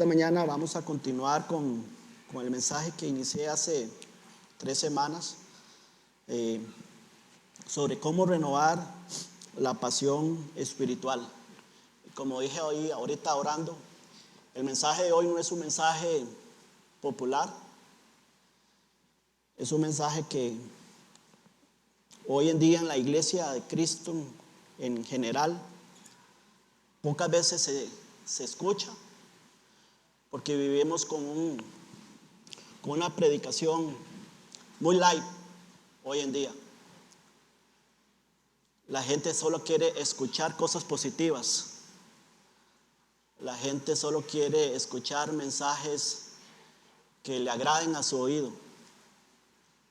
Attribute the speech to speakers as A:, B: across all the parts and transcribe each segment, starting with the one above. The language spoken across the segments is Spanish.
A: mañana vamos a continuar con el mensaje que inicié hace 3 semanas sobre cómo renovar la pasión espiritual. Como dije hoy, ahorita orando, el mensaje de hoy no es un mensaje popular, es un mensaje que hoy en día en la iglesia de Cristo en general pocas veces se escucha, porque vivimos con una predicación muy light hoy en día. La gente solo quiere escuchar cosas positivas. La gente solo quiere escuchar mensajes que le agraden a su oído.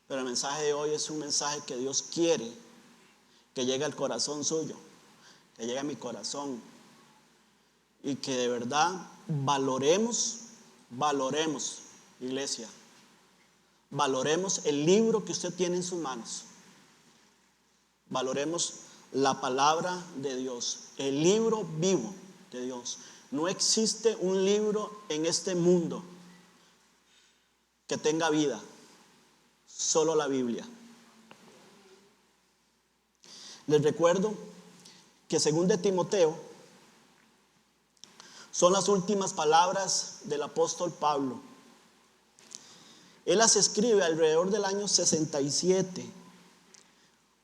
A: Pero el mensaje de hoy es un mensaje que Dios quiere que llegue al corazón suyo, que llegue a mi corazón, y que de verdad valoremos, iglesia, valoremos el libro que usted tiene en sus manos. Valoremos la palabra de Dios, el libro vivo de Dios. No existe un libro en este mundo que tenga vida, solo la Biblia. Les recuerdo que según de Timoteo son las últimas palabras del apóstol Pablo. Él las escribe alrededor del año 67,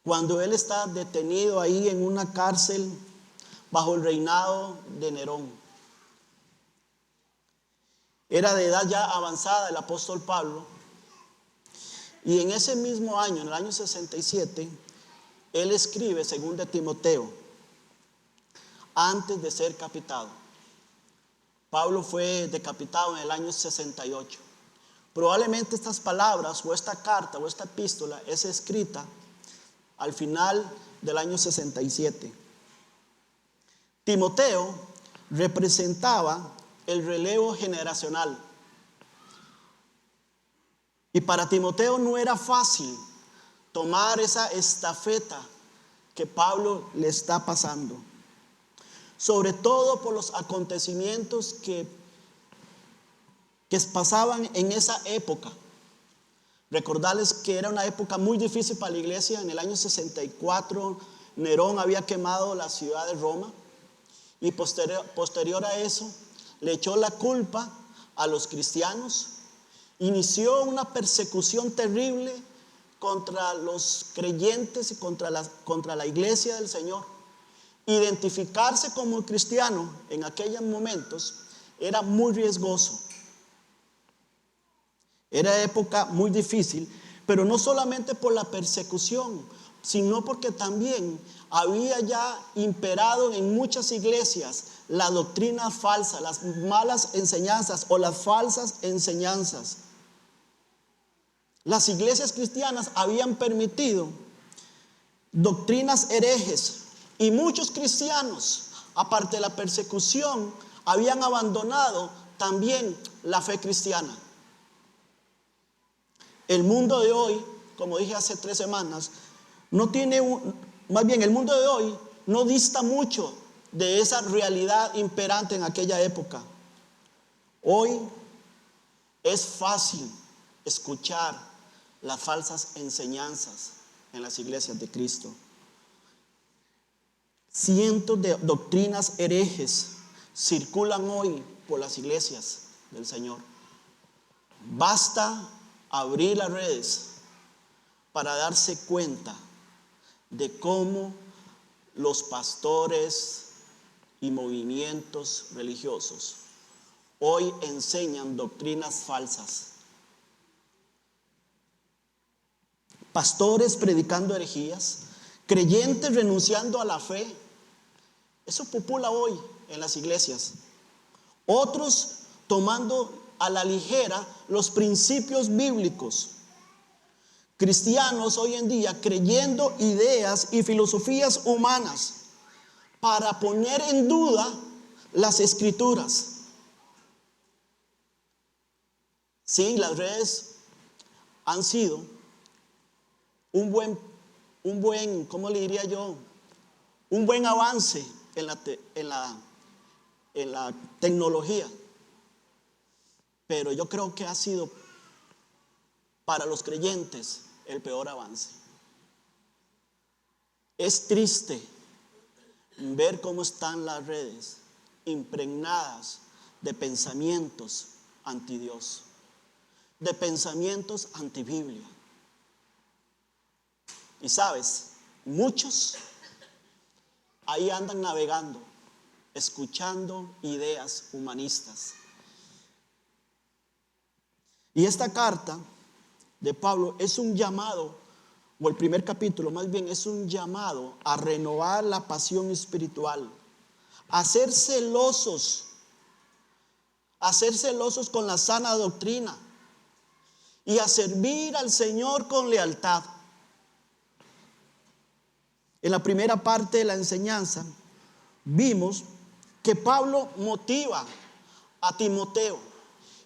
A: cuando él está detenido ahí en una cárcel bajo el reinado de Nerón. Era de edad ya avanzada el apóstol Pablo, y en ese mismo año, en el año 67, él escribe según de Timoteo, antes de ser decapitado. Pablo fue decapitado en el año 68. Probablemente estas palabras o esta carta o esta epístola es escrita al final del año 67. Timoteo representaba el relevo generacional. Y para Timoteo no era fácil tomar esa estafeta que Pablo le está pasando. Sobre todo por los acontecimientos que pasaban en esa época. Recordarles que era una época muy difícil para la iglesia. En el año 64 Nerón había quemado la ciudad de Roma, y posterior a eso le echó la culpa a los cristianos. Inició una persecución terrible contra los creyentes y contra la iglesia del Señor. Identificarse como cristiano en aquellos momentos era muy riesgoso. Era época muy difícil, pero no solamente por la persecución, sino porque también había ya imperado en muchas iglesias la doctrina falsa, las malas enseñanzas o las falsas enseñanzas. Las iglesias cristianas habían permitido doctrinas herejes, y muchos cristianos, aparte de la persecución, habían abandonado también la fe cristiana. El mundo de hoy, como dije hace 3 semanas, el mundo de hoy no dista mucho de esa realidad imperante en aquella época. Hoy es fácil escuchar las falsas enseñanzas en las iglesias de Cristo. Cientos de doctrinas herejes circulan hoy por las iglesias del Señor. Basta abrir las redes para darse cuenta de cómo los pastores y movimientos religiosos hoy enseñan doctrinas falsas. Pastores predicando herejías, creyentes renunciando a la fe. Eso popula hoy en las iglesias. Otros tomando a la ligera los principios bíblicos. Cristianos hoy en día creyendo ideas y filosofías humanas para poner en duda las escrituras. Sí, las redes han sido un buen, ¿cómo le diría yo? Un buen avance en la tecnología. pero yo creo que ha sido para los creyentes el peor avance. Es triste ver cómo están las redes impregnadas de pensamientos anti Dios, de pensamientos anti Biblia. Y sabes, muchos ahí andan navegando, escuchando ideas humanistas. Y esta carta de Pablo es un llamado, o el primer capítulo más bien, es un llamado a renovar la pasión espiritual, a ser celosos con la sana doctrina y a servir al Señor con lealtad. En la primera parte de la enseñanza vimos que Pablo motiva a Timoteo.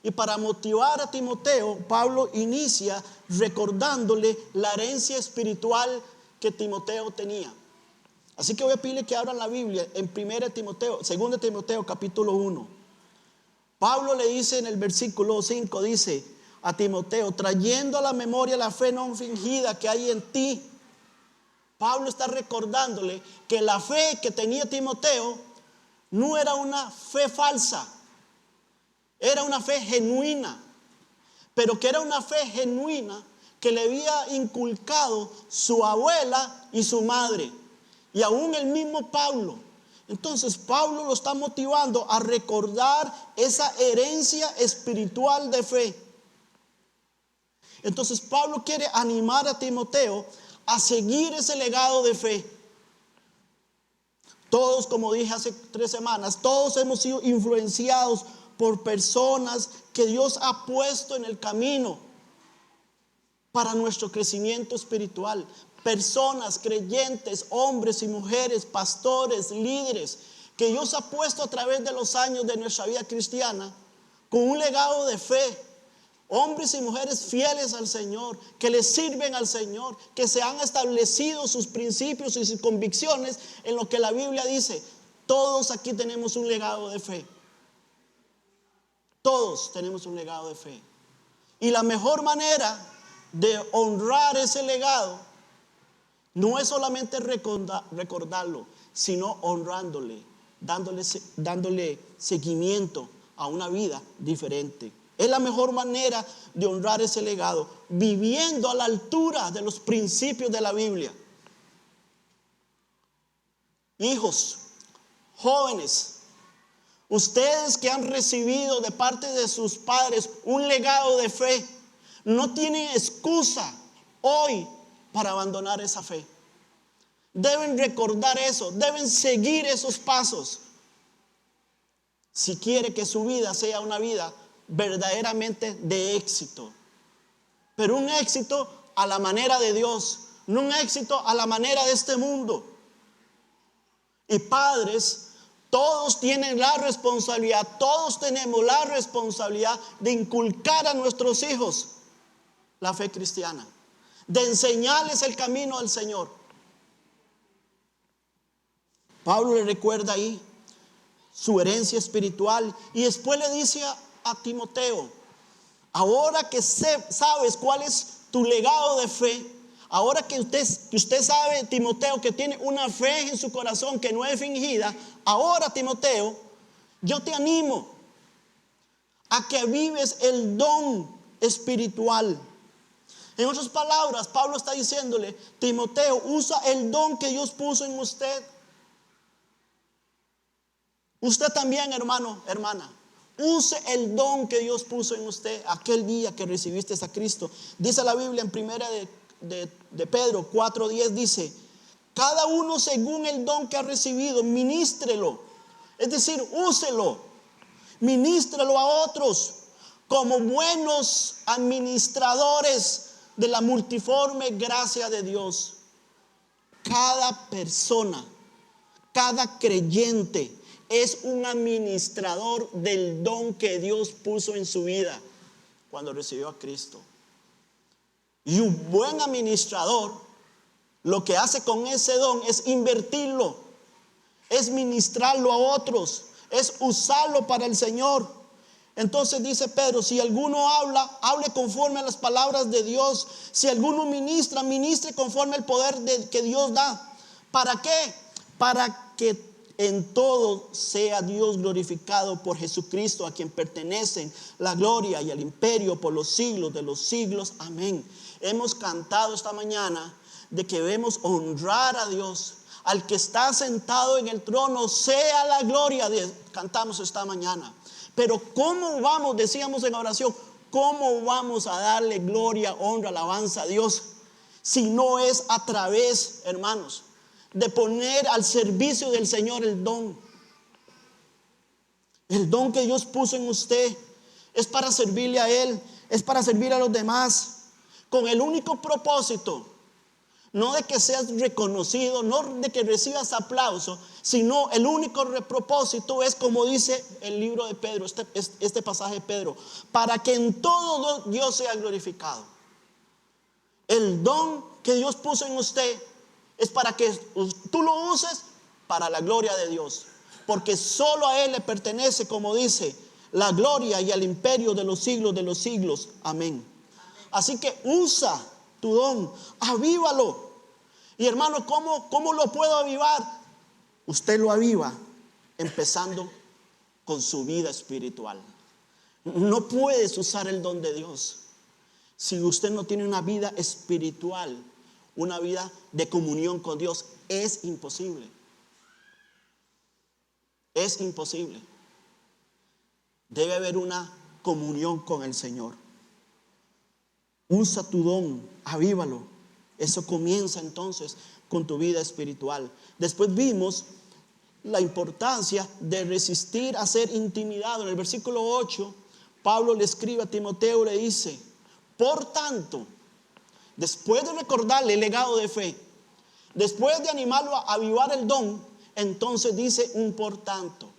A: Y para motivar a Timoteo, Pablo inicia recordándole la herencia espiritual que Timoteo tenía. Así que voy a pedirle que abran la Biblia en 2 Timoteo capítulo 1. Pablo le dice en el versículo 5, dice a Timoteo, trayendo a la memoria la fe no fingida que hay en ti. Pablo está recordándole que la fe que tenía Timoteo no era una fe falsa, era una fe genuina, pero que era una fe genuina que le había inculcado su abuela y su madre, y aún el mismo Pablo. Entonces Pablo lo está motivando a recordar esa herencia espiritual de fe. Entonces Pablo quiere animar a Timoteo a seguir ese legado de fe. Todos, como dije hace 3 semanas, todos hemos sido influenciados por personas que Dios ha puesto en el camino para nuestro crecimiento espiritual. Personas, creyentes, hombres y mujeres, pastores, líderes, que Dios ha puesto a través de los años de nuestra vida cristiana con un legado de fe. Hombres y mujeres fieles al Señor, que le sirven al Señor, que se han establecido sus principios y sus convicciones en lo que la Biblia dice. Todos aquí tenemos un legado de fe. Todos tenemos un legado de fe. Y la mejor manera de honrar ese legado no es solamente recordarlo, sino honrándole, dándole seguimiento a una vida diferente. Es la mejor manera de honrar ese legado, viviendo a la altura de los principios de la Biblia. Hijos, jóvenes, ustedes que han recibido de parte de sus padres un legado de fe, no tienen excusa hoy para abandonar esa fe. Deben recordar eso, deben seguir esos pasos si quiere que su vida sea una vida verdaderamente de éxito. Pero un éxito a la manera de Dios, no un éxito a la manera de este mundo. Y padres, todos tienen la responsabilidad, todos tenemos la responsabilidad de inculcar a nuestros hijos la fe cristiana, de enseñarles el camino al Señor. Pablo le recuerda ahí su herencia espiritual y después le dice a Timoteo, ahora que sabes cuál es tu legado de fe, ahora que usted sabe, Timoteo, que tiene una fe en su corazón que no es fingida, ahora, Timoteo, yo te animo a que vives el don espiritual. En otras palabras, Pablo está diciéndole, Timoteo, usa el don que Dios puso en usted. Usted también, hermano, hermana, use el don que Dios puso en usted aquel día que recibiste a Cristo. Dice la Biblia en primera de Pedro 4:10, dice, cada uno según el don que ha recibido, ministrelo. Es decir, úselo, ministrelo a otros como buenos administradores de la multiforme gracia de Dios. Cada persona, cada creyente es un administrador del don que Dios puso en su vida cuando recibió a Cristo. Y un buen administrador lo que hace con ese don es invertirlo, es ministrarlo a otros, es usarlo para el Señor. Entonces dice Pedro, si alguno habla, hable conforme a las palabras de Dios. Si alguno ministra, ministre conforme al poder que Dios da. ¿Para qué? Para que en todo sea Dios glorificado por Jesucristo, a quien pertenecen la gloria y el imperio por los siglos de los siglos. Amén. Hemos cantado esta mañana de que debemos honrar a Dios. Al que está sentado en el trono sea la gloria. Cantamos esta mañana. Pero ¿cómo vamos? Decíamos en la oración, ¿cómo vamos a darle gloria, honra, alabanza a Dios? Si no es a través, hermanos, de poner al servicio del Señor el don. El don que Dios puso en usted es para servirle a Él, es para servir a los demás, con el único propósito, no de que seas reconocido, no de que recibas aplauso, sino el único propósito es, como dice el libro de Pedro, este pasaje de Pedro, para que en todo Dios sea glorificado. El don que Dios puso en usted es para que tú lo uses para la gloria de Dios, porque solo a Él le pertenece, como dice, la gloria y el imperio de los siglos. Amén. Así que usa tu don, avívalo. Y hermano, ¿cómo lo puedo avivar? Usted lo aviva empezando con su vida espiritual. No puedes usar el don de Dios si usted no tiene una vida espiritual, una vida de comunión con Dios. Es imposible. Es imposible. Debe haber una comunión con el Señor. Usa tu don, avívalo. Eso comienza entonces con tu vida espiritual. Después vimos la importancia de resistir a ser intimidado. En el versículo 8, Pablo le escribe a Timoteo, le dice, por tanto, después de recordarle el legado de fe, después de animarlo a avivar el don, entonces dice un por tanto.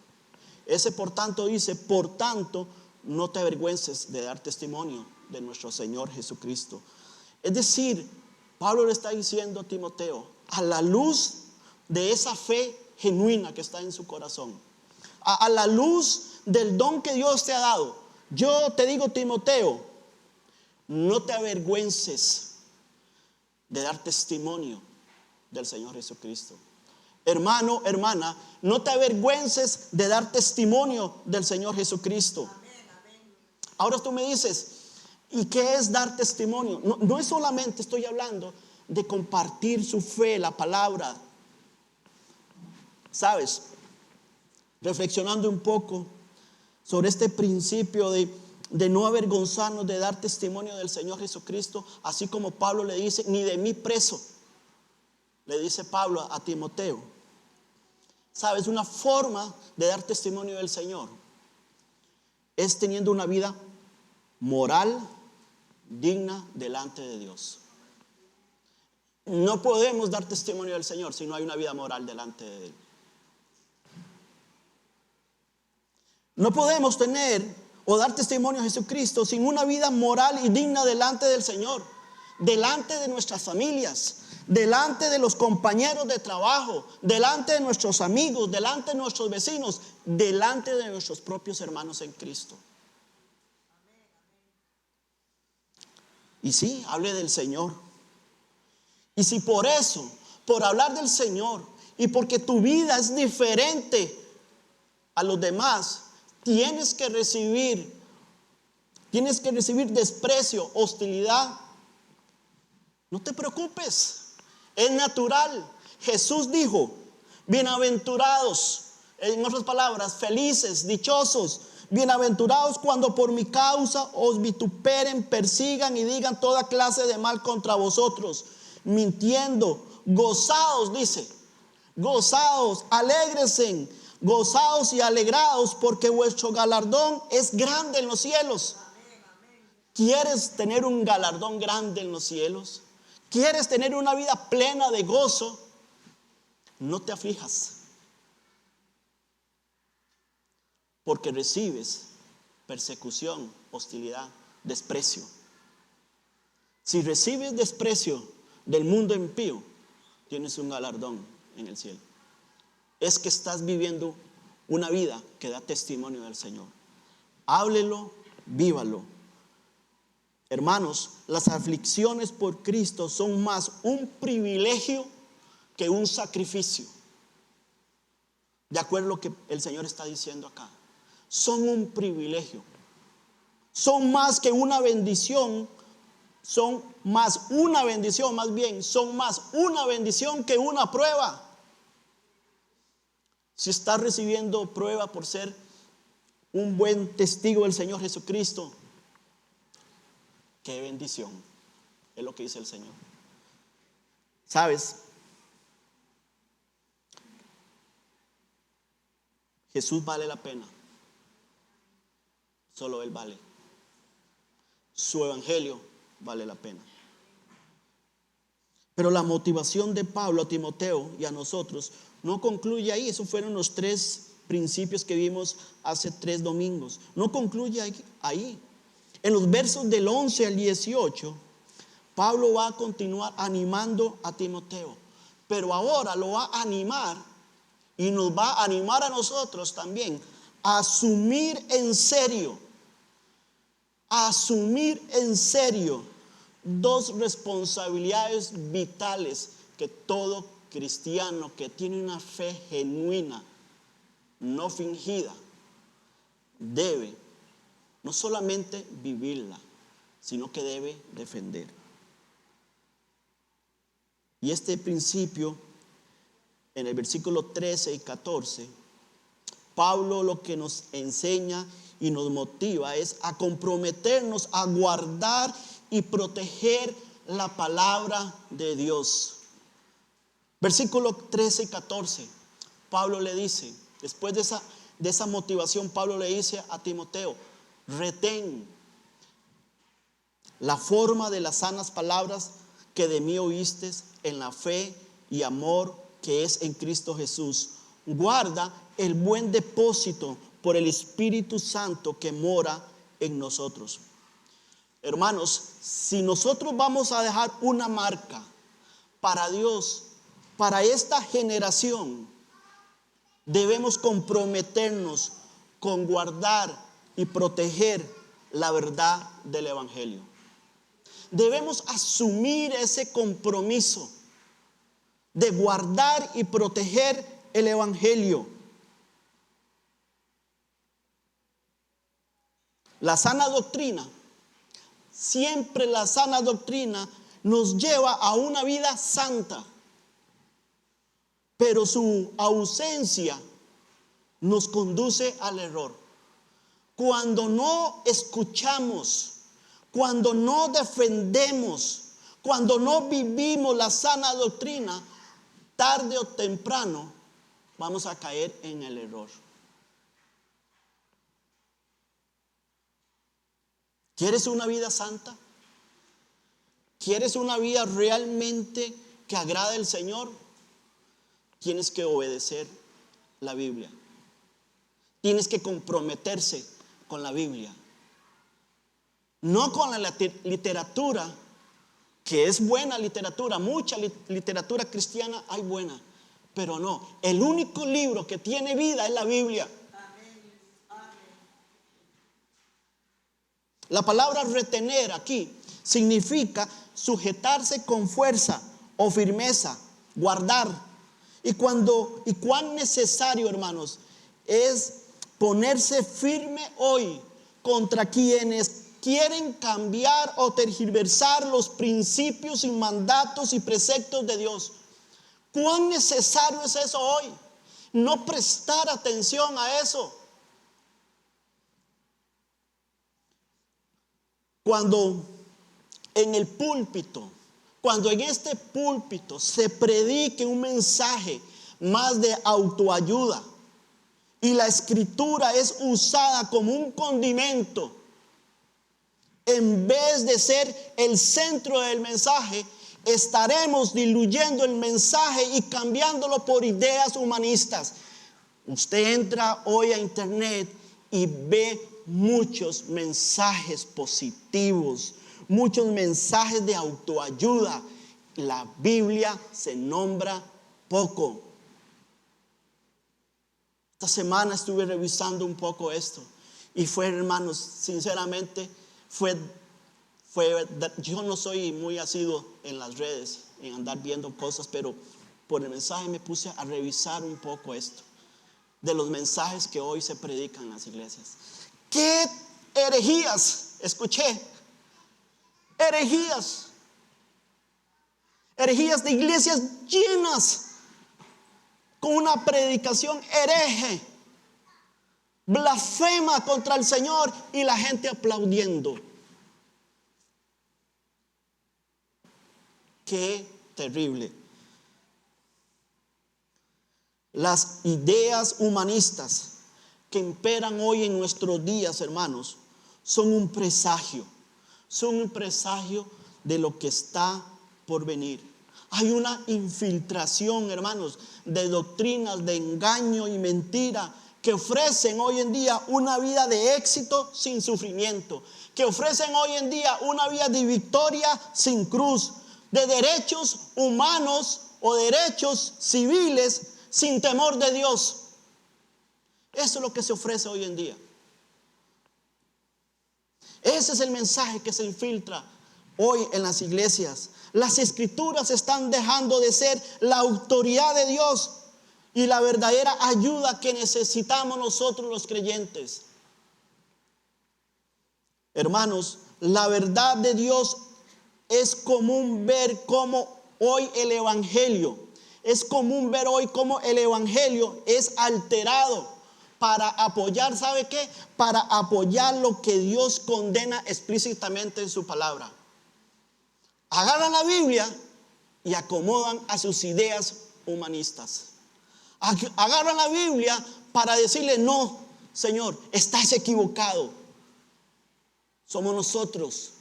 A: Ese por tanto dice, por tanto, no te avergüences de dar testimonio de nuestro Señor Jesucristo. Es decir, Pablo le está diciendo a Timoteo, a la luz de esa fe genuina que está en su corazón, a la luz del don que Dios te ha dado, yo te digo, Timoteo, no te avergüences de dar testimonio del Señor Jesucristo. Hermano, hermana, no te avergüences de dar testimonio del Señor Jesucristo. Ahora tú me dices, ¿y qué es dar testimonio? No es solamente, estoy hablando de compartir su fe, la palabra. ¿Sabes? Reflexionando un poco sobre este principio de no avergonzarnos de dar testimonio del Señor Jesucristo, así como Pablo le dice, ni de mí preso, le dice Pablo a Timoteo. ¿Sabes? Una forma de dar testimonio del Señor es teniendo una vida moral, digna delante de Dios. No podemos dar testimonio del Señor si no hay una vida moral delante de Él. No podemos tener o dar testimonio a Jesucristo sin una vida moral y digna delante del Señor, delante de nuestras familias, delante de los compañeros de trabajo, delante de nuestros amigos, delante de nuestros vecinos, delante de nuestros propios hermanos en Cristo. Y sí, hable del Señor. Y si por eso, por hablar del Señor y porque tu vida es diferente a los demás, tienes que recibir desprecio, hostilidad, no te preocupes, es natural. Jesús dijo, bienaventurados, en otras palabras, felices, dichosos, bienaventurados cuando por mi causa os vituperen, persigan y digan toda clase de mal contra vosotros, mintiendo. Gozaos, dice, gozaos, alégresen, gozaos y alegraos, porque vuestro galardón es grande en los cielos. ¿Quieres tener un galardón grande en los cielos? ¿Quieres tener una vida plena de gozo? No te aflijas, porque recibes persecución, hostilidad, desprecio. Si recibes desprecio del mundo impío, tienes un galardón en el cielo. Es que estás viviendo una vida que da testimonio del Señor. Háblelo, vívalo. Hermanos, las aflicciones por Cristo son más un privilegio que un sacrificio. De acuerdo a lo que el Señor está diciendo acá. Son un privilegio. Son más que una bendición. Son más una bendición, más bien, son más una bendición que una prueba. Si estás recibiendo prueba por ser un buen testigo del Señor Jesucristo, qué bendición, es lo que dice el Señor. ¿Sabes? Jesús vale la pena. Solo Él vale. Su evangelio vale la pena. Pero la motivación de Pablo a Timoteo y a nosotros no concluye ahí. Esos fueron los 3 principios que vimos hace 3 domingos. No concluye ahí. En los versos del 11 al 18, Pablo va a continuar animando a Timoteo. Pero ahora lo va a animar y nos va a animar a nosotros también a asumir en serio 2 responsabilidades vitales que todo cristiano que tiene una fe genuina, no fingida, debe no solamente vivirla, sino que debe defender. Y este principio, en el versículo 13 y 14, Pablo lo que nos enseña y nos motiva es a comprometernos a guardar y proteger la palabra de Dios. Versículo 13 y 14, Pablo le dice, después de esa motivación, Pablo le dice a Timoteo: retén la forma de las sanas palabras que de mí oíste en la fe y amor que es en Cristo Jesús. Guarda el buen depósito por el Espíritu Santo que mora en nosotros. Hermanos, si nosotros vamos a dejar una marca para Dios, para esta generación, debemos comprometernos con guardar y proteger la verdad del evangelio. Debemos asumir ese compromiso de guardar y proteger el evangelio. La sana doctrina, siempre la sana doctrina nos lleva a una vida santa, pero su ausencia nos conduce al error. Cuando no escuchamos, cuando no defendemos, cuando no vivimos la sana doctrina, tarde o temprano vamos a caer en el error. ¿Quieres una vida santa? ¿Quieres una vida realmente que agrade al Señor? Tienes que obedecer la Biblia. Tienes que comprometerse con la Biblia. No con la literatura, que es buena literatura, mucha literatura cristiana hay buena, pero no, el único libro que tiene vida es la Biblia. La palabra retener aquí significa sujetarse con fuerza o firmeza, guardar. Y cuán necesario, hermanos, es ponerse firme hoy contra quienes quieren cambiar o tergiversar los principios y mandatos y preceptos de Dios. Cuán necesario es eso hoy. No prestar atención a eso. Cuando en el púlpito, cuando en este púlpito se predique un mensaje más de autoayuda y la escritura es usada como un condimento, en vez de ser el centro del mensaje, estaremos diluyendo el mensaje y cambiándolo por ideas humanistas. Usted entra hoy a internet y ve muchos mensajes positivos, muchos mensajes de autoayuda. La Biblia se nombra poco. Esta semana estuve revisando un poco esto Y fue, hermanos, sinceramente, yo no soy muy asiduo en las redes, en andar viendo cosas, pero por el mensaje me puse a revisar un poco esto, de los mensajes que hoy se predican en las iglesias. ¿Qué herejías escuché? Herejías de iglesias llenas con una predicación hereje, blasfema contra el Señor, y la gente aplaudiendo. Qué terrible. Las ideas humanistas que imperan hoy en nuestros días, hermanos, son un presagio de lo que está por venir. Hay una infiltración, hermanos, de doctrinas de engaño y mentira que ofrecen hoy en día una vida de éxito sin sufrimiento, que ofrecen hoy en día una vida de victoria sin cruz, de derechos humanos o derechos civiles sin temor de Dios. Eso es lo que se ofrece hoy en día. Ese es el mensaje que se infiltra hoy en las iglesias. Las escrituras están dejando de ser la autoridad de Dios y la verdadera ayuda que necesitamos nosotros los creyentes. Hermanos, la verdad de Dios es común ver cómo hoy el evangelio, es alterado para apoyar, ¿sabe qué? Para apoyar lo que Dios condena explícitamente en su palabra. Agarran la Biblia y acomodan a sus ideas humanistas. Agarran la Biblia para decirle: no, Señor, estás equivocado. Somos nosotros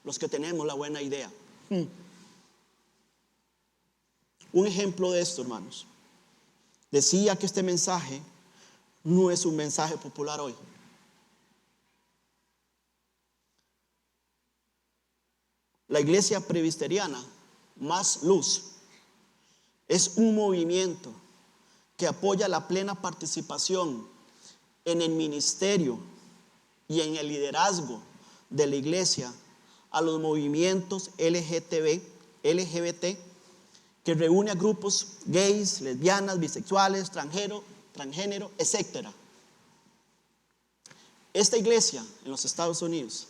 A: los que tenemos la buena idea. Un ejemplo de esto, hermanos. Decía que este mensaje no es un mensaje popular hoy. La iglesia presbiteriana, Más Luz, es un movimiento que apoya la plena participación en el ministerio y en el liderazgo de la iglesia a los movimientos LGBT, que reúne a grupos gays, lesbianas, bisexuales, transgénero, etc. Esta iglesia en los Estados Unidos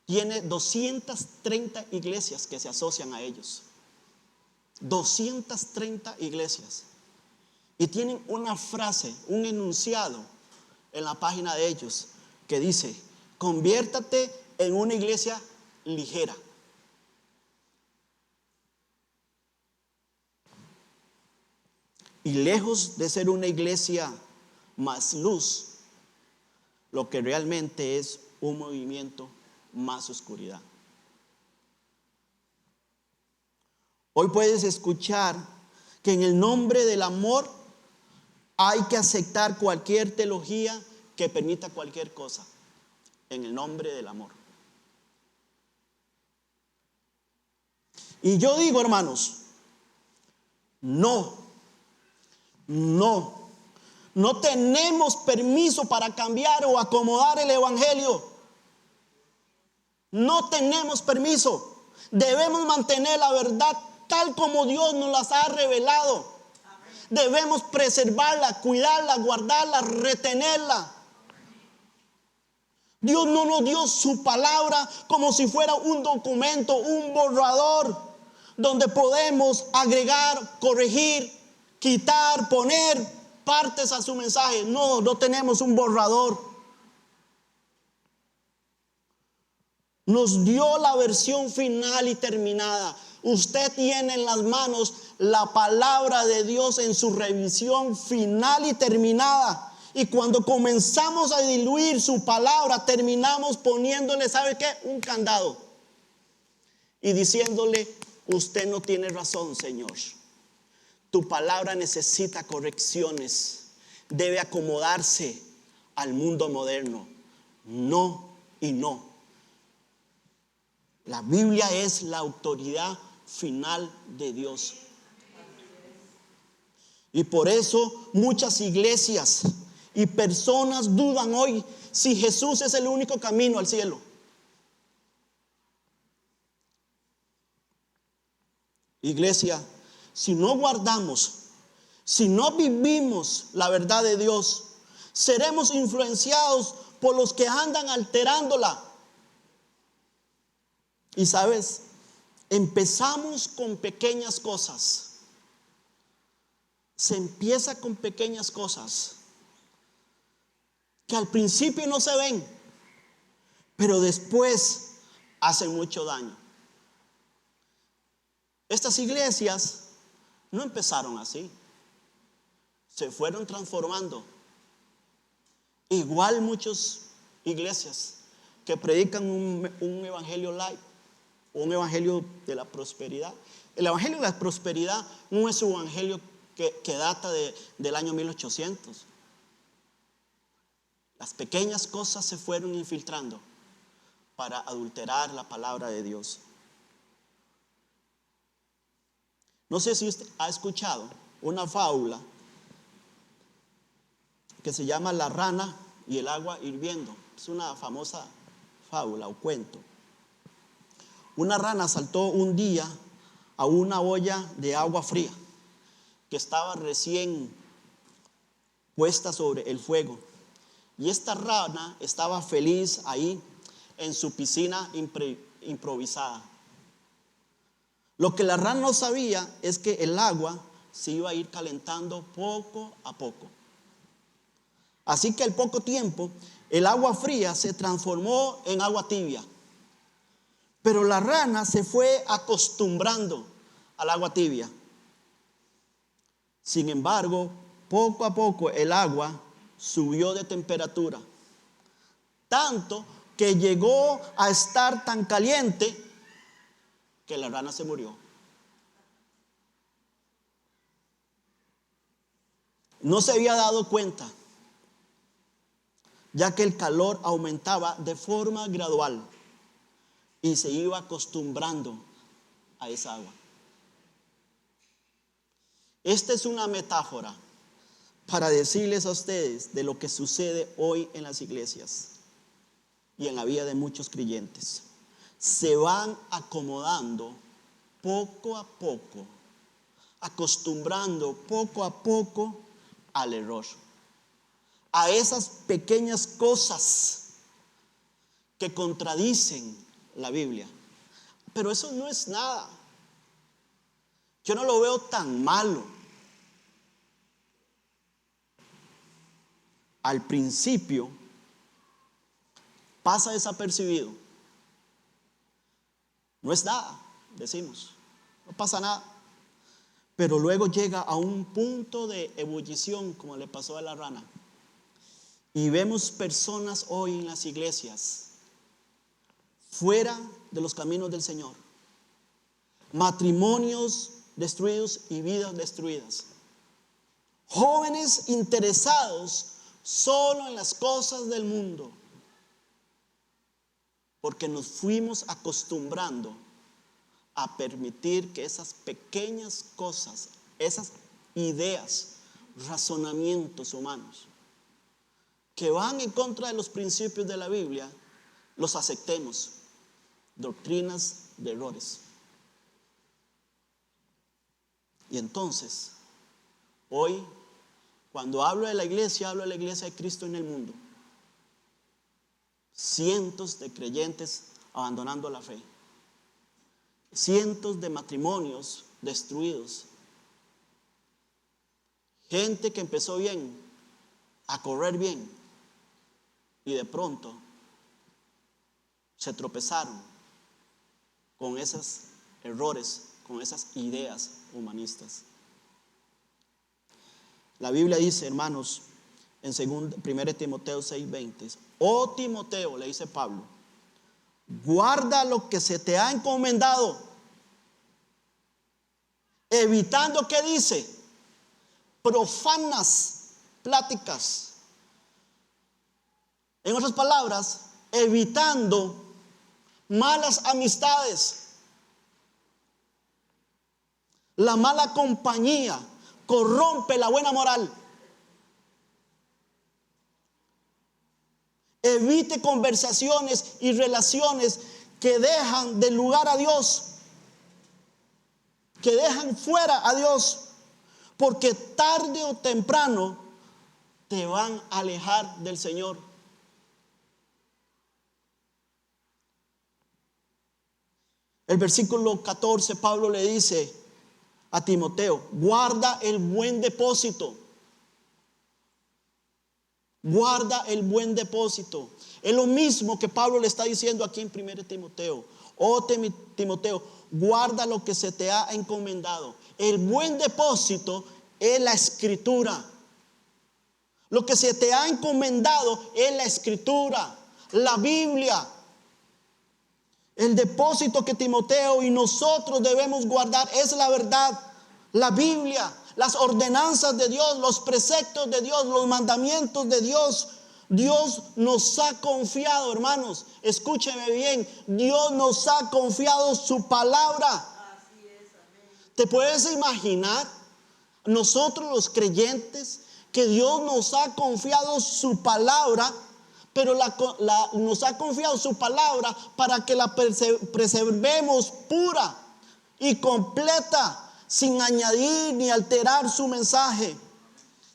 A: tiene 230 iglesias que se asocian a ellos. 230 iglesias. Y tienen una frase, un enunciado en la página de ellos que dice: conviértate en una iglesia ligera. Y lejos de ser una iglesia más luz, lo que realmente es un movimiento más oscuridad. Hoy puedes escuchar que en el nombre del amor hay que aceptar cualquier teología que permita cualquier cosa. En el nombre del amor. Y yo digo, hermanos, no tenemos permiso para cambiar o acomodar el evangelio. No tenemos permiso. Debemos mantener la verdad tal como Dios nos las ha revelado. Debemos preservarla, cuidarla, guardarla, retenerla. Dios no nos dio su palabra como si fuera un documento, un borrador, donde podemos agregar, corregir, quitar, poner partes a su mensaje. No tenemos un borrador. Nos dio la versión final y terminada. Usted tiene en las manos la palabra de Dios en su revisión final y terminada. Y cuando comenzamos a diluir su palabra, terminamos poniéndole, ¿sabe qué? Un candado. Y diciéndole: usted no tiene razón, Señor. Tu palabra necesita correcciones. Debe acomodarse al mundo moderno. No y no. La Biblia es la autoridad final de Dios. Y por eso muchas iglesias Y personas dudan hoy si Jesús es el único camino al cielo. Iglesia, si no guardamos, si no vivimos la verdad de Dios, seremos influenciados por los que andan alterándola. Y sabes, empezamos con pequeñas cosas. Se empieza con pequeñas cosas que al principio no se ven, pero después hacen mucho daño. Estas iglesias no empezaron así, se fueron transformando. Igual muchas iglesias que predican un evangelio light, un evangelio de la prosperidad. El evangelio de la prosperidad no es un evangelio que data del año 1800. Las pequeñas cosas se fueron infiltrando para adulterar la palabra de Dios. No sé si usted ha escuchado una fábula que se llama La rana y el agua hirviendo. Es una famosa fábula o cuento. Una rana saltó un día a una olla de agua fría que estaba recién puesta sobre el fuego. Y esta rana estaba feliz ahí en su piscina improvisada. Lo que la rana no sabía es que el agua se iba a ir calentando poco a poco. Así que al poco tiempo, el agua fría se transformó en agua tibia. Pero la rana se fue acostumbrando al agua tibia. Sin embargo, poco a poco el agua subió de temperatura, tanto que llegó a estar tan caliente que la rana se murió. No se había dado cuenta, ya que el calor aumentaba de forma gradual y se iba acostumbrando a esa agua. Esta es una metáfora para decirles a ustedes de lo que sucede hoy en las iglesias y en la vida de muchos creyentes. Se van acomodando poco a poco, acostumbrando poco a poco al error, a esas pequeñas cosas que contradicen la Biblia. Pero eso no es nada. Yo no lo veo tan malo. Al principio pasa desapercibido. No es nada, decimos. No pasa nada. Pero luego llega a un punto de ebullición, como le pasó a la rana. Y vemos personas hoy en las iglesias fuera de los caminos del Señor. Matrimonios destruidos y vidas destruidas. Jóvenes interesados solo en las cosas del mundo. Porque nos fuimos acostumbrando a permitir que esas pequeñas cosas, esas ideas, razonamientos humanos que van en contra de los principios de la Biblia, los aceptemos. Doctrinas de errores. Y entonces, hoy, cuando hablo de la iglesia, hablo de la iglesia de Cristo en el mundo. Cientos de creyentes abandonando la fe. Cientos de matrimonios destruidos. Gente que empezó bien, a correr bien, y de pronto se tropezaron con esos errores, con esas ideas humanistas. La Biblia dice, hermanos, en 1 Timoteo 6:20, oh Timoteo, le dice Pablo, guarda lo que se te ha encomendado, evitando, ¿qué dice? Profanas pláticas. En otras palabras, evitando malas amistades. La mala compañía corrompe la buena moral. Evite conversaciones y relaciones que dejan de lugar a Dios, que dejan fuera a Dios, porque tarde o temprano te van a alejar del Señor. El versículo 14, Pablo le dice a Timoteo: guarda el buen depósito. Guarda el buen depósito. Es lo mismo que Pablo le está diciendo aquí en 1 Timoteo. Oh Timoteo, guarda lo que se te ha encomendado. El buen depósito es la escritura. Lo que se te ha encomendado es la escritura, la Biblia. El depósito que Timoteo y nosotros debemos guardar es la verdad, la Biblia, las ordenanzas de Dios, los preceptos de Dios, los mandamientos de Dios. Dios nos ha confiado, hermanos, escúcheme bien, Dios nos ha confiado su palabra. ¿Te puedes imaginar, nosotros los creyentes, que Dios nos ha confiado su palabra, pero nos ha confiado su palabra para que la preservemos pura y completa, sin añadir ni alterar su mensaje?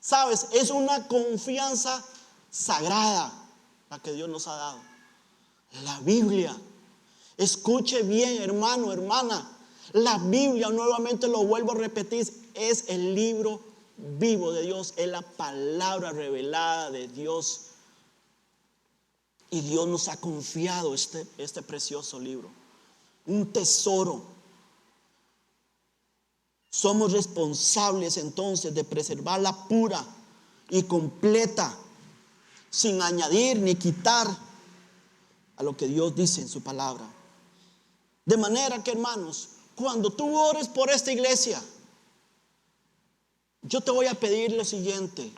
A: Sabes, es una confianza sagrada la que Dios nos ha dado. La Biblia. Escuche bien, hermano, hermana. La Biblia, nuevamente lo vuelvo a repetir, es el libro vivo de Dios, es la palabra revelada de Dios. Y Dios nos ha confiado este precioso libro, un tesoro. Somos responsables entonces de preservarla pura y completa, sin añadir ni quitar a lo que Dios dice en su palabra. De manera que, hermanos, cuando tú ores por esta iglesia, yo te voy a pedir lo siguiente: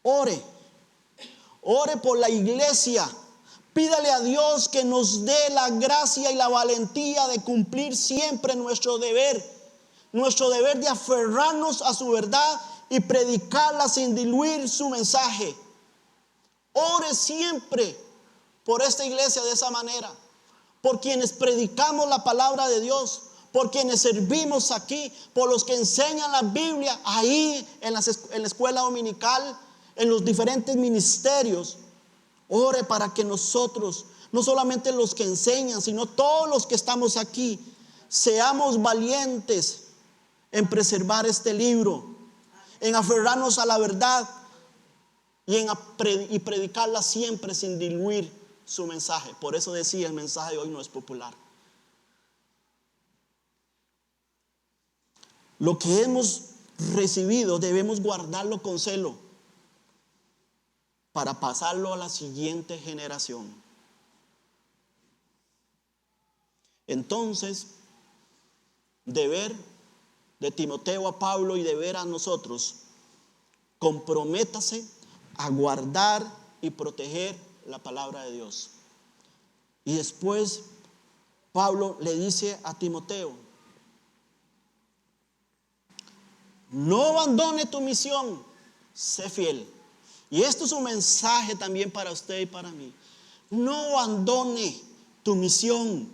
A: ore por la iglesia. Pídale a Dios que nos dé la gracia y la valentía de cumplir siempre nuestro deber de aferrarnos a su verdad y predicarla sin diluir su mensaje. Ore siempre por esta iglesia de esa manera, por quienes predicamos la palabra de Dios, por quienes servimos aquí, por los que enseñan la Biblia ahí en la escuela dominical, en los diferentes ministerios. Ore para que nosotros, no solamente los que enseñan, sino todos los que estamos aquí, seamos valientes en preservar este libro, en aferrarnos a la verdad y predicarla siempre sin diluir su mensaje. Por eso decía, el mensaje de hoy no es popular. Lo que hemos recibido debemos guardarlo con celo para pasarlo a la siguiente generación. Entonces, deber de Timoteo a Pablo y deber a nosotros: comprométase a guardar y proteger la palabra de Dios. Y después Pablo le dice a Timoteo: no abandone tu misión, sé fiel. Y esto es un mensaje también para usted y para mí. No abandone tu misión,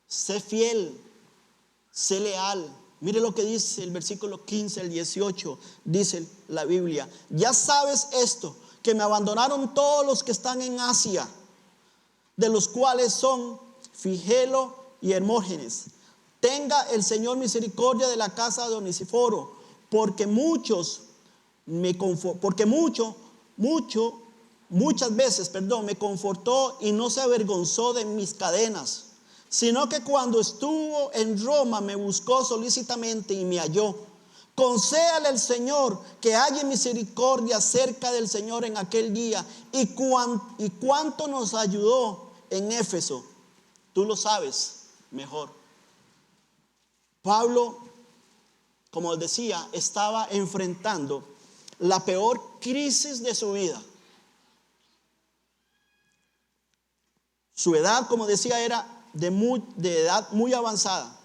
A: sé fiel, sé leal. Mire lo que dice el versículo 15 al 18, dice la Biblia: ya sabes esto, que me abandonaron todos los que están en Asia, de los cuales son Figelo y Hermógenes. Tenga el Señor misericordia de la casa de Onesíforo, porque muchas veces me confortó y no se avergonzó de mis cadenas, sino que cuando estuvo en Roma me buscó solícitamente y me halló. Concédale al Señor que haya misericordia cerca del Señor en aquel día. Y cuánto nos ayudó en Éfeso, tú lo sabes mejor. Pablo, como decía, estaba enfrentando la peor crisis de su vida. Su edad, como decía, era de edad muy avanzada,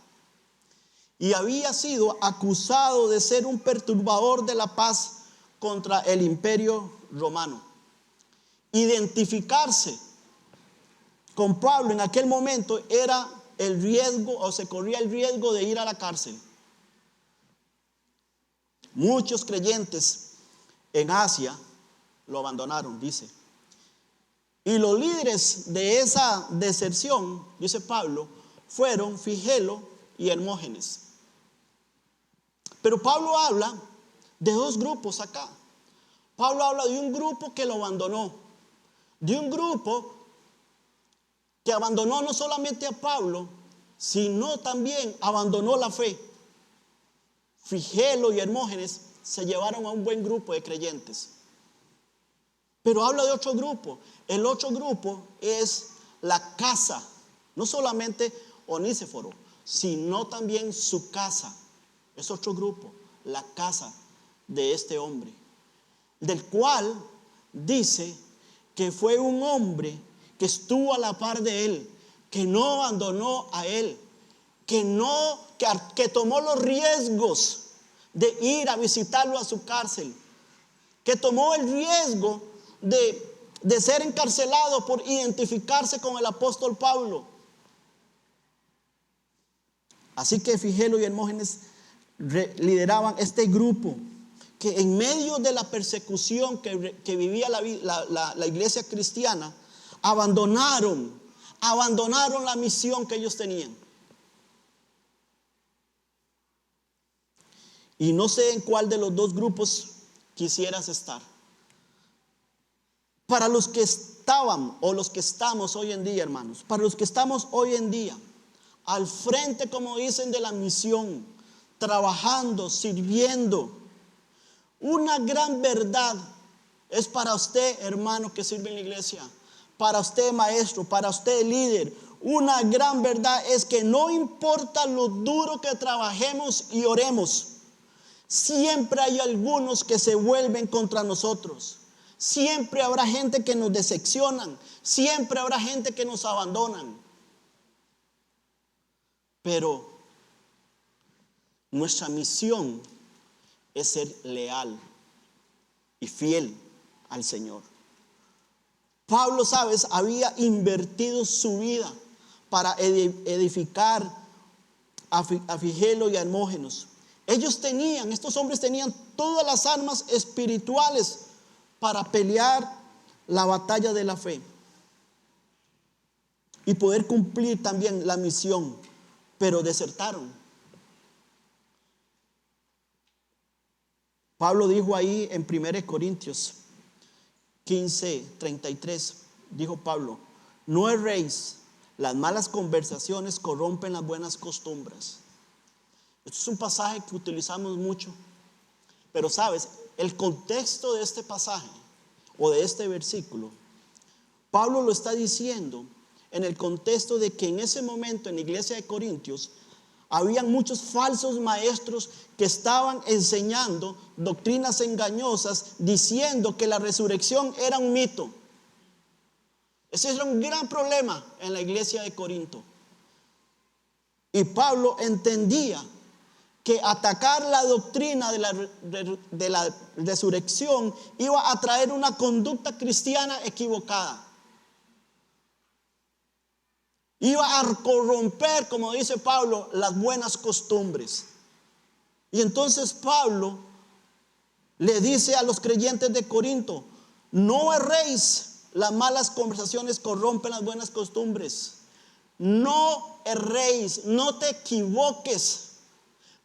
A: y había sido acusado de ser un perturbador de la paz contra el imperio romano. identificarse con Pablo en aquel momento era el riesgo, o se corría el riesgo de ir a la cárcel. Muchos creyentes en Asia lo abandonaron, dice. Y los líderes de esa deserción, dice Pablo, fueron Figelo y Hermógenes. Pero Pablo habla de dos grupos acá. Pablo habla de un grupo que lo abandonó, de un grupo que abandonó no solamente a Pablo, sino también abandonó la fe. Figelo y Hermógenes se llevaron a un buen grupo de creyentes. Pero habla de otro grupo. El otro grupo es la casa, no solamente Onesíforo, sino también su casa. Es otro grupo, la casa de este hombre, del cual dice que fue un hombre que estuvo a la par de él, que no abandonó a él, que tomó los riesgos de ir a visitarlo a su cárcel, que tomó el riesgo de ser encarcelado por identificarse con el apóstol Pablo. Así que Figelo y Hermógenes lideraban este grupo que en medio de la persecución que vivía la iglesia cristiana, abandonaron la misión que ellos tenían. Y no sé en cuál de los dos grupos quisieras estar. Para los que estaban o los que estamos hoy en día, hermanos, para los que estamos hoy en día al frente, como dicen, de la misión, trabajando, sirviendo, una gran verdad es para usted, hermano, que sirve en la iglesia, para usted, maestro, para usted, líder. Una gran verdad es que no importa lo duro que trabajemos y oremos, siempre hay algunos que se vuelven contra nosotros. Siempre habrá gente que nos decepcionan, siempre habrá gente que nos abandonan. Pero nuestra misión es ser leal y fiel al Señor. Pablo, sabes, había invertido su vida para edificar a Figelo y a Hermógenes. Estos hombres tenían todas las armas espirituales para pelear la batalla de la fe y poder cumplir también la misión, pero desertaron. Pablo dijo ahí en 1 Corintios 15:33, dijo Pablo: no erréis, las malas conversaciones corrompen las buenas costumbres. Esto es un pasaje que utilizamos mucho, pero sabes, el contexto de este pasaje o de este versículo, Pablo lo está diciendo en el contexto de que en ese momento en la iglesia de Corintios habían muchos falsos maestros que estaban enseñando doctrinas engañosas, diciendo que la resurrección era un mito. Ese era un gran problema en la iglesia de Corinto. Y Pablo entendía que atacar la doctrina de la resurrección iba a traer una conducta cristiana equivocada. Iba a corromper, como dice Pablo, las buenas costumbres. Y entonces Pablo le dice a los creyentes de Corinto: no erréis, las malas conversaciones corrompen las buenas costumbres. No erréis, no te equivoques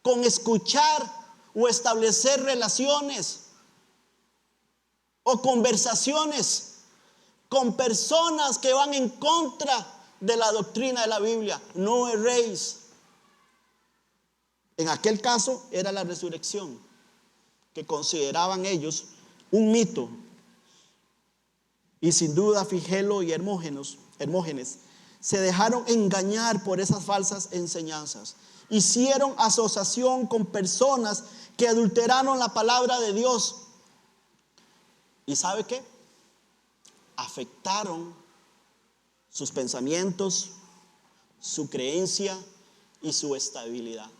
A: con escuchar o establecer relaciones o conversaciones con personas que van en contra de la doctrina de la Biblia. No erréis. En aquel caso era la resurrección, que consideraban ellos un mito. Y sin duda Figelo y Hermógenes se dejaron engañar por esas falsas enseñanzas. Hicieron asociación con personas que adulteraron la palabra de Dios. ¿Y sabe qué? Afectaron sus pensamientos, su creencia y su estabilidad.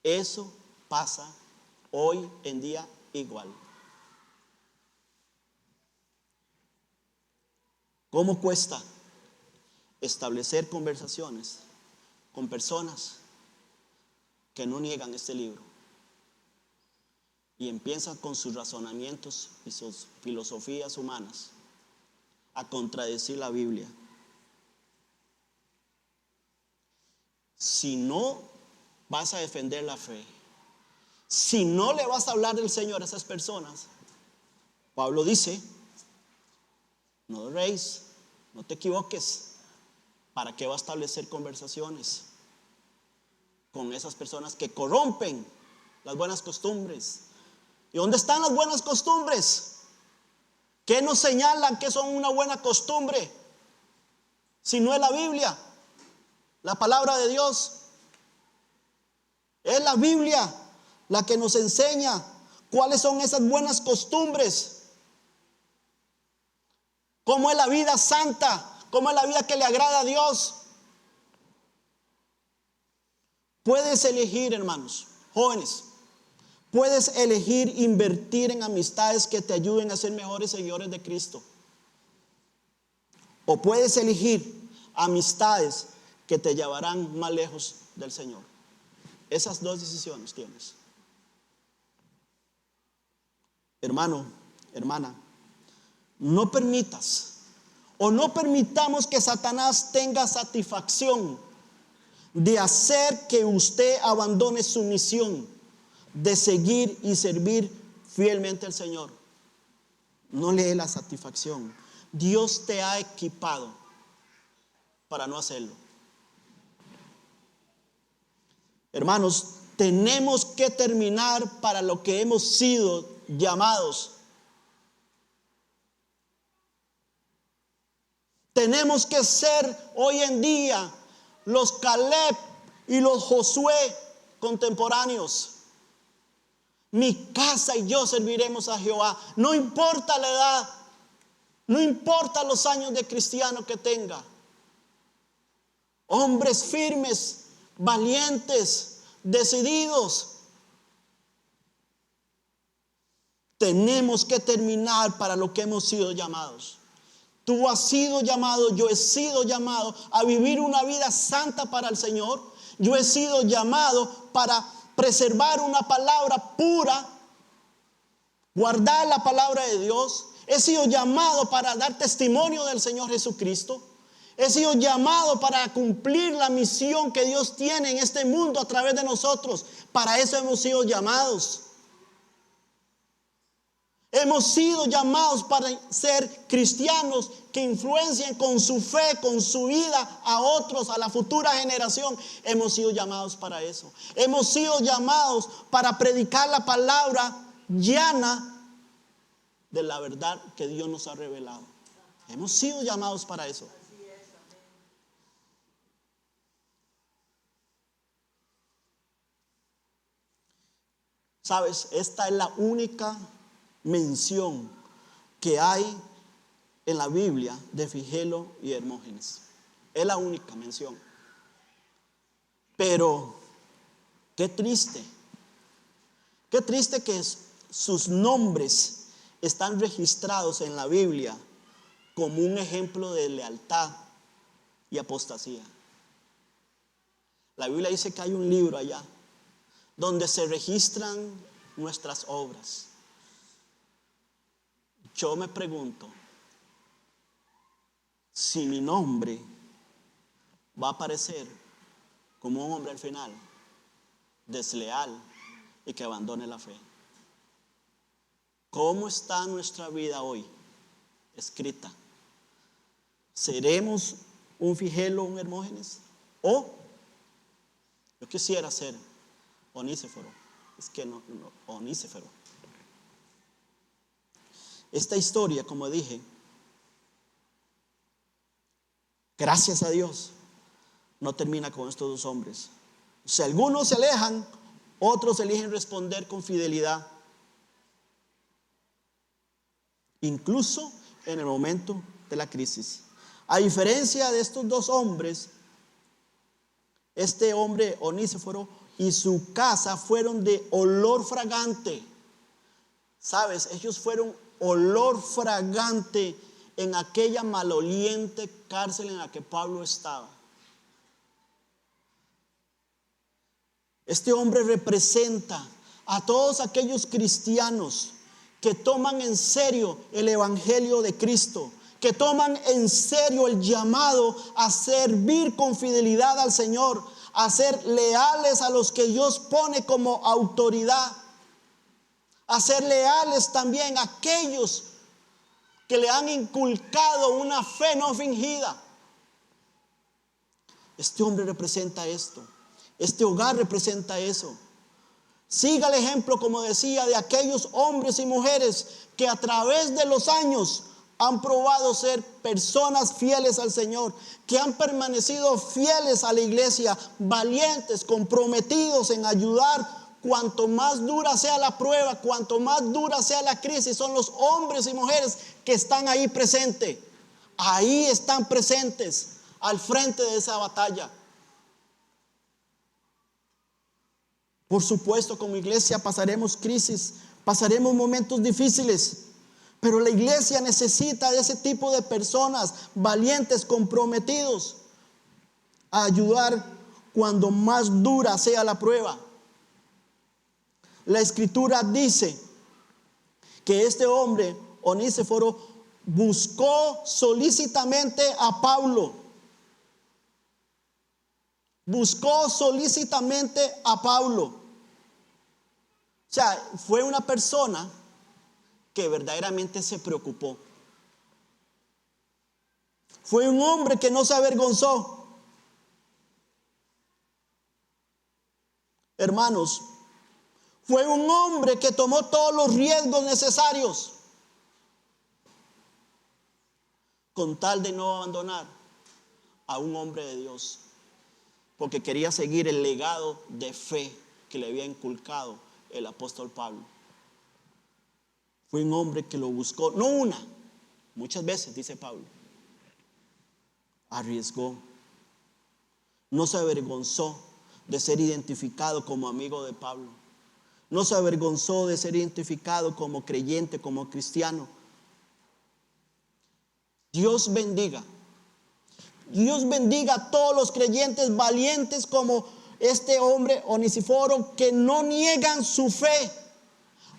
A: Eso pasa hoy en día igual. ¿Cómo cuesta establecer conversaciones con personas que no niegan este libro y empiezan con sus razonamientos y sus filosofías humanas a contradecir la Biblia? Si no vas a defender la fe, si no le vas a hablar del Señor a esas personas, Pablo dice: no erréis, no te equivoques. ¿Para qué va a establecer conversaciones con esas personas que corrompen las buenas costumbres? ¿Y dónde están las buenas costumbres? ¿Qué nos señalan que son una buena costumbre? Si no es la Biblia, la palabra de Dios. Es la Biblia la que nos enseña cuáles son esas buenas costumbres. ¿Cómo es la vida santa? ¿Cómo es la vida que le agrada a Dios? Puedes elegir, hermanos, jóvenes, puedes elegir invertir en amistades que te ayuden a ser mejores seguidores de Cristo. O puedes elegir amistades que te llevarán más lejos del Señor. Esas dos decisiones tienes. Hermano, hermana, no permitas o no permitamos que Satanás tenga satisfacción de hacer que usted abandone su misión de seguir y servir fielmente al Señor. No le dé la satisfacción. Dios te ha equipado para no hacerlo. Hermanos, tenemos que terminar para lo que hemos sido llamados. Tenemos que ser hoy en día los Caleb y los Josué contemporáneos. Mi casa y yo serviremos a Jehová. No importa la edad, no importa los años de cristiano que tenga. Hombres firmes, valientes, decididos. Tenemos que terminar para lo que hemos sido llamados. Tú has sido llamado, yo he sido llamado a vivir una vida santa para el Señor. Yo he sido llamado para preservar una palabra pura, guardar la palabra de Dios. He sido llamado para dar testimonio del Señor Jesucristo. He sido llamado para cumplir la misión que Dios tiene en este mundo a través de nosotros. Para eso hemos sido llamados. Hemos sido llamados para ser cristianos que influencien con su fe, con su vida a otros, a la futura generación. Hemos sido llamados para eso. Hemos sido llamados para predicar la palabra llana de la verdad que Dios nos ha revelado. Hemos sido llamados para eso. Sabes, esta es la única mención que hay en la Biblia de Figelo y Hermógenes. Es la única mención. Pero qué triste que sus nombres están registrados en la Biblia como un ejemplo de lealtad y apostasía. La Biblia dice que hay un libro allá donde se registran nuestras obras. Yo me pregunto si mi nombre va a aparecer como un hombre al final desleal y que abandone la fe. ¿Cómo está nuestra vida hoy escrita? ¿Seremos un Figelo, un Hermógenes? O yo quisiera ser Oníseforo. Es que no, Oníseforo. Esta historia, como dije, gracias a Dios, no termina con estos dos hombres. Si algunos se alejan, otros eligen responder con fidelidad, incluso en el momento de la crisis. A diferencia de estos dos hombres, este hombre Oníseforo y su casa fueron de olor fragante. ¿Sabes? Ellos fueron olor fragante en aquella maloliente cárcel en la que Pablo estaba. Este hombre representa a todos aquellos cristianos que toman en serio el evangelio de Cristo, que toman en serio el llamado a servir con fidelidad al Señor, a ser leales a los que Dios pone como autoridad, a ser leales también a aquellos que le han inculcado una fe no fingida. Este hombre representa esto. Este hogar representa eso. Siga el ejemplo, como decía, de aquellos hombres y mujeres que a través de los años han probado ser personas fieles al Señor, que han permanecido fieles a la iglesia, valientes, comprometidos en ayudar. Cuanto más dura sea la prueba, cuanto más dura sea la crisis, son los hombres y mujeres que están ahí presentes. Ahí están presentes, al frente de esa batalla. Por supuesto, como iglesia pasaremos crisis, pasaremos momentos difíciles, pero la iglesia necesita de ese tipo de personas valientes, comprometidos a ayudar cuando más dura sea la prueba. La escritura dice que este hombre, Onesíforo, buscó solícitamente a Pablo. Buscó solícitamente a Pablo. O sea, fue una persona que verdaderamente se preocupó. Fue un hombre que no se avergonzó. Hermanos, fue un hombre que tomó todos los riesgos necesarios con tal de no abandonar a un hombre de Dios, porque quería seguir el legado de fe que le había inculcado el apóstol Pablo. Fue un hombre que lo buscó, no una, muchas veces, dice Pablo. Arriesgó. No se avergonzó de ser identificado como amigo de Pablo. No se avergonzó de ser identificado como creyente, como cristiano. Dios bendiga. Dios bendiga a todos los creyentes valientes como este hombre Onesíforo, que no niegan su fe,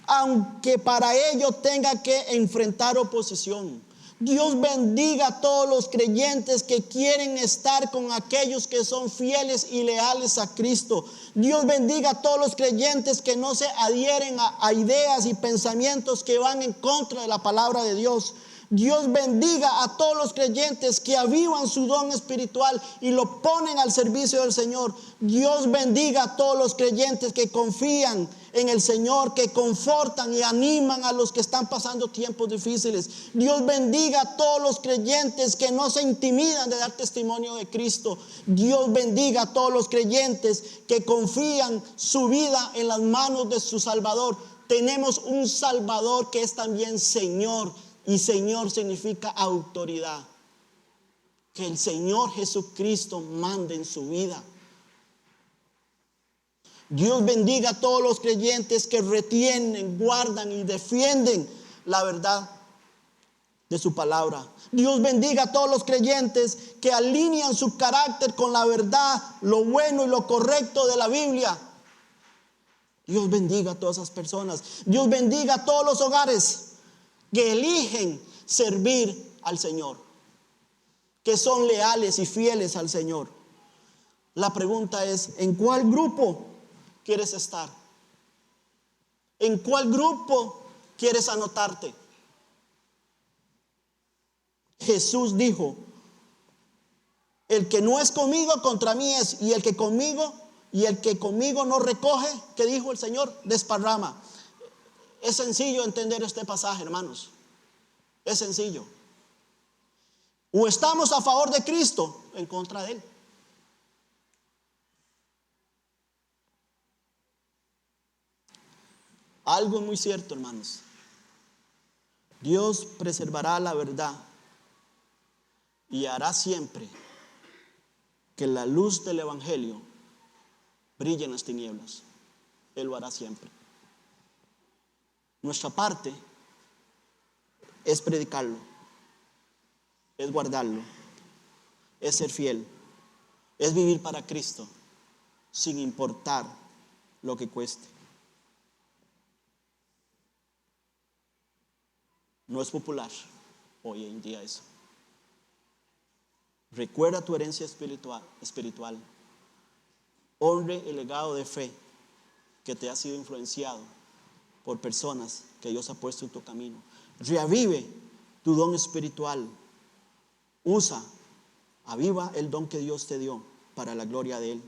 A: aunque para ello tenga que enfrentar oposición. Dios bendiga a todos los creyentes que quieren estar con aquellos que son fieles y leales a Cristo. Dios bendiga a todos los creyentes que no se adhieren a ideas y pensamientos que van en contra de la palabra de Dios. Dios bendiga a todos los creyentes que avivan su don espiritual y lo ponen al servicio del Señor. Dios bendiga a todos los creyentes que confían en el Señor, que confortan y animan a los que están pasando tiempos difíciles. Dios bendiga a todos los creyentes que no se intimidan de dar testimonio de Cristo. Dios bendiga a todos los creyentes que confían su vida en las manos de su Salvador. Tenemos un Salvador que es también Señor. Y Señor significa autoridad. Que el Señor Jesucristo mande en su vida. Dios bendiga a todos los creyentes que retienen, guardan y defienden la verdad de su palabra. Dios bendiga a todos los creyentes que alinean su carácter con la verdad, lo bueno y lo correcto de la Biblia. Dios bendiga a todas esas personas. Dios bendiga a todos los hogares que eligen servir al Señor, que son leales y fieles al Señor. La pregunta es, ¿en cuál grupo quieres estar? ¿En cuál grupo quieres anotarte? Jesús dijo, el que no es conmigo, contra mí es, y el que conmigo no recoge, ¿qué dijo el Señor? Desparrama. Es sencillo entender este pasaje, hermanos. Es sencillo. O estamos a favor de Cristo o en contra de Él. Algo muy cierto, hermanos. Dios preservará la verdad y hará siempre que la luz del Evangelio brille en las tinieblas. Él lo hará siempre. Nuestra parte es predicarlo, es guardarlo, es ser fiel, es vivir para Cristo sin importar lo que cueste. No es popular hoy en día eso. Recuerda tu herencia espiritual. Honre el legado de fe que te ha sido influenciado por personas que Dios ha puesto en tu camino. Reavive tu don espiritual. Aviva el don que Dios te dio para la gloria de Él.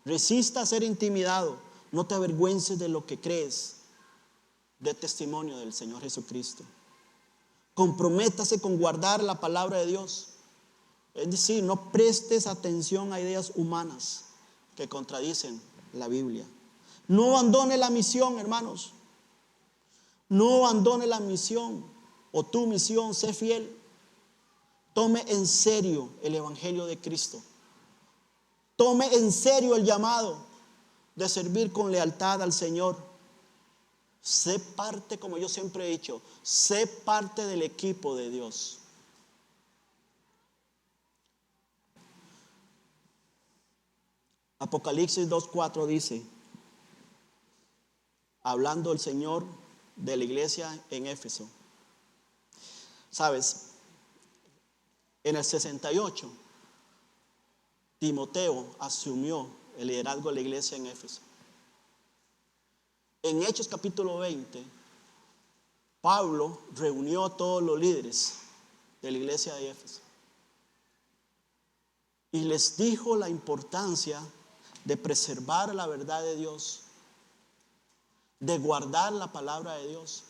A: Resista a ser intimidado. No te avergüences de lo que crees. De testimonio del Señor Jesucristo. Comprométase con guardar la palabra de Dios. Es decir, no prestes atención a ideas humanas que contradicen la Biblia. No abandone la misión, hermanos. No abandone la misión o tu misión. Sé fiel. Tome en serio el Evangelio de Cristo. Tome en serio el llamado de servir con lealtad al Señor. Sé parte, como yo siempre he dicho, sé parte del equipo de Dios. Apocalipsis 2:4 dice, hablando el Señor de la iglesia en Éfeso. Sabes, en el 68, Timoteo asumió el liderazgo de la iglesia en Éfeso. En Hechos capítulo 20, Pablo reunió a todos los líderes de la iglesia de Éfeso y les dijo la importancia de preservar la verdad de Dios, de guardar la palabra de Dios,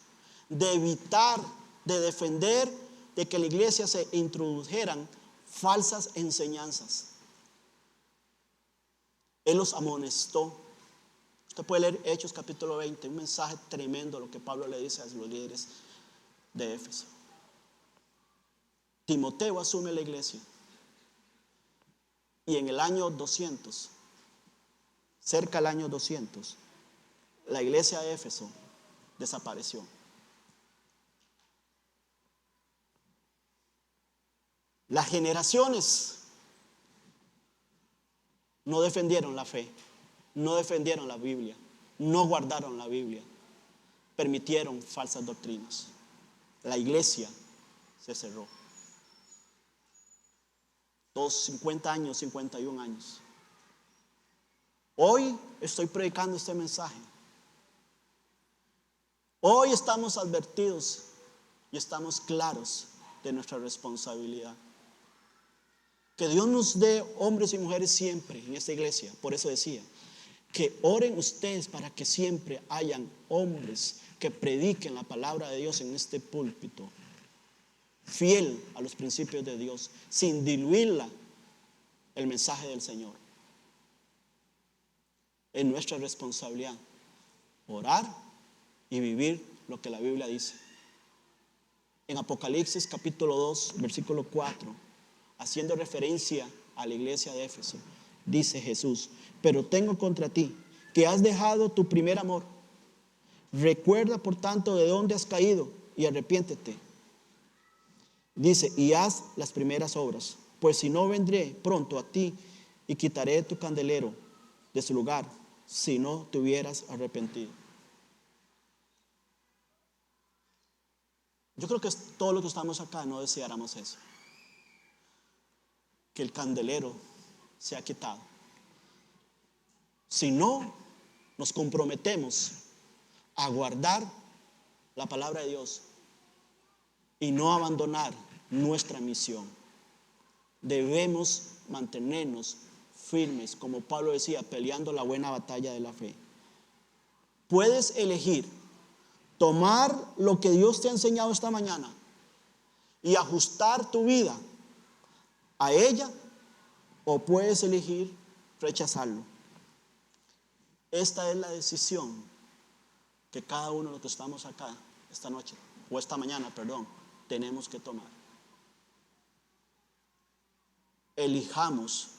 A: de evitar, de defender de que en la iglesia se introdujeran falsas enseñanzas. Él los amonestó. Usted puede leer Hechos capítulo 20, un mensaje tremendo lo que Pablo le dice a los líderes de Éfeso. Timoteo asume la iglesia y en el año 200, cerca del año 200, la iglesia de Éfeso desapareció. Las generaciones no defendieron la fe, no defendieron la Biblia, no guardaron la Biblia, permitieron falsas doctrinas. La iglesia se cerró. 50 años, 51 años. Hoy estoy predicando este mensaje. Hoy estamos advertidos y estamos claros de nuestra responsabilidad. Que Dios nos dé hombres y mujeres siempre en esta iglesia. Por eso decía, que oren ustedes para que siempre hayan hombres que prediquen la palabra de Dios en este púlpito, fiel a los principios de Dios, sin diluirla el mensaje del Señor. Es nuestra responsabilidad orar y vivir lo que la Biblia dice. En Apocalipsis capítulo 2, versículo 4, haciendo referencia a la iglesia de Éfeso, dice Jesús: pero tengo contra ti que has dejado tu primer amor. Recuerda por tanto de dónde has caído y arrepiéntete. Dice, y haz las primeras obras, pues si no, vendré pronto a ti y quitaré tu candelero de su lugar si no te hubieras arrepentido. Yo creo que todos los que estamos acá no deseáramos eso, que el candelero sea quitado. Si no nos comprometemos a guardar la palabra de Dios y no abandonar nuestra misión, debemos mantenernos firmes, como Pablo decía, peleando la buena batalla de la fe. Puedes elegir tomar lo que Dios te ha enseñado esta mañana y ajustar tu vida a ella, o puedes elegir rechazarlo. Esta es la decisión que cada uno de los que estamos acá esta noche, o esta mañana, tenemos que tomar. Elijamos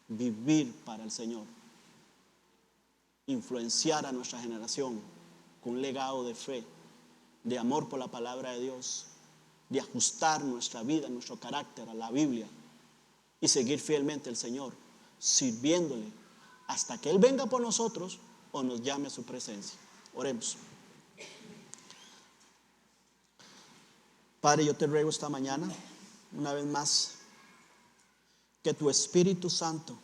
A: vivir para el Señor, influenciar a nuestra generación con un legado de fe, de amor por la palabra de Dios, de ajustar nuestra vida, nuestro carácter a la Biblia y seguir fielmente al Señor, sirviéndole hasta que Él venga por nosotros o nos llame a su presencia. Oremos. Padre, yo te ruego esta mañana, una vez más, que tu Espíritu Santo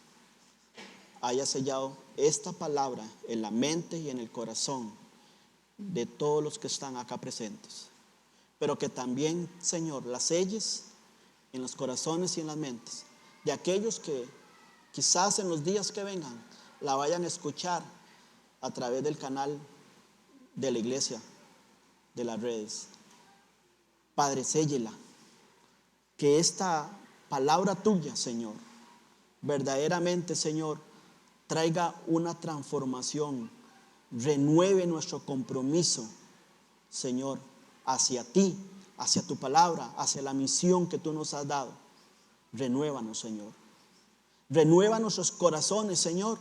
A: haya sellado esta palabra en la mente y en el corazón de todos los que están acá presentes. Pero que también, Señor, la selles en los corazones y en las mentes de aquellos que quizás en los días que vengan la vayan a escuchar a través del canal de la iglesia, de las redes. Padre, séllela. Que esta palabra tuya, Señor, verdaderamente, Señor, traiga una transformación, renueve nuestro compromiso, Señor, hacia ti, hacia tu palabra, hacia la misión que tú nos has dado. Renuévanos, Señor. Renueva nuestros corazones, Señor,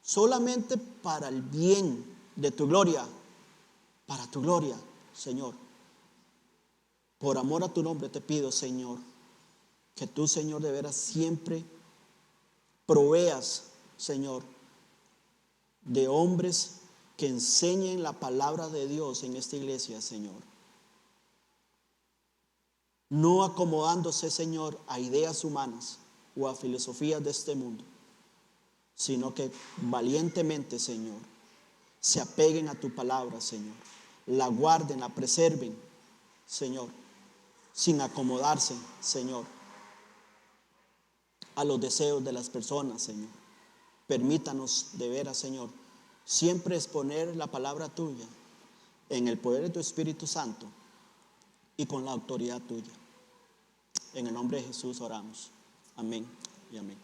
A: solamente para el bien de tu gloria, para tu gloria, Señor. Por amor a tu nombre te pido, Señor, que tú, Señor, de veras siempre proveas, Señor, de hombres que enseñen la palabra de Dios en esta iglesia, Señor. No acomodándose, Señor, a ideas humanas o a filosofías de este mundo, sino que valientemente, Señor, se apeguen a tu palabra, Señor. La guarden, la preserven, Señor, sin acomodarse, Señor, a los deseos de las personas, Señor. Permítanos de veras, Señor, siempre exponer la palabra tuya en el poder de tu Espíritu Santo y con la autoridad tuya. En el nombre de Jesús oramos. Amén y amén.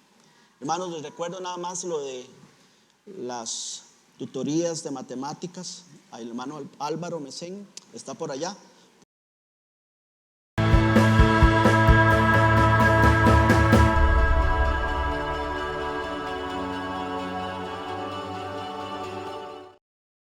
A: Hermanos, les recuerdo nada más lo de las tutorías de matemáticas. El hermano Álvaro Mesén está por allá.